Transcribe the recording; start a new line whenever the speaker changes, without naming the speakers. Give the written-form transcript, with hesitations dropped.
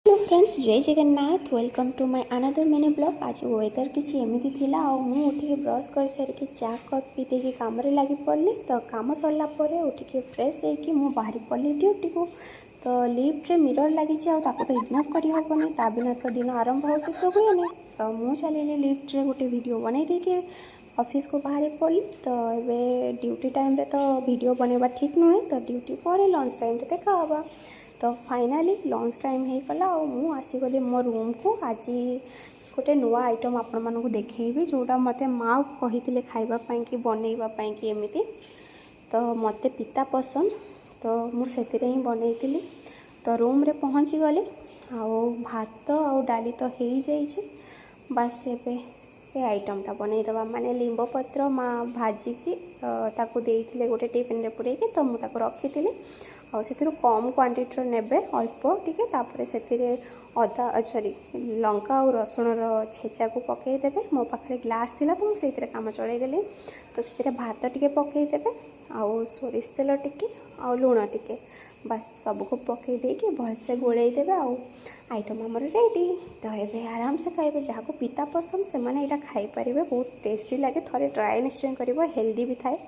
Hello friends, जय Jagannath. Welcome to my another mini blog. आज weather किसी एमती थिला आ मु उठिके ब्रश कर सारिकी चा कप पी देकी काम लगी पड़ी। तो काम सरला उठिके फ्रेश होगी मु बाहरी पड़ी ड्यूटी को। तो लिफ्ट रे मिरर लगी तो इग्नोर कर हेनी, ता बिना तो दिन आरंभ हो शेष हुए। तो मु चलिए लिफ्ट रे गोटे वीडियो बनई देके ऑफिस को बाहर पड़ी। तो ये ड्यूटी टाइम रे तो वीडियो बनवा ठीक नुहे, तो ड्यूटी पर लंच टाइम रे देखा। तो फाइनाली लंच टाइम हो गला और मु आसीगली मो रूम को। आज गोटे नुआ आइटम आपण मानक देखी जोटा मते माँ कही खावाई कि बनवाई कि एमती। तो मत पिता पसंद, तो मुझे ही बनई। तो रूम रे पहुँची गली भात आ डाली तो हो जाइए। बास एबे से आइटमटा बनईदवा माने लिंब पत्र माँ भाजिकी ताकू देइथिले गोटे टिफिन रे पुरेकी। तो मुझे रखी और से कम क्वांटिटी नेबे अल्प टिके, तापर से अदा सॉरी लंका और रसुण छेचा को पकईदेवे। मो पाखे ग्लास थिला तो मुझे काम चलईदेली। तो से भात टिके पकईदेवे आउ सोरिष तेल टिके आ लुण टिके बस सबको पकई देके भलसे गोलईदेवे। आइटम आमर रेडी। तो ये आराम से खाइबे, जहाँ को पिता पसंद से मैंने यहाँ खाई पारे। बहुत टेस्टी लगे, थोड़े ट्राए निश्चय कर, हेल्दी भी थाए।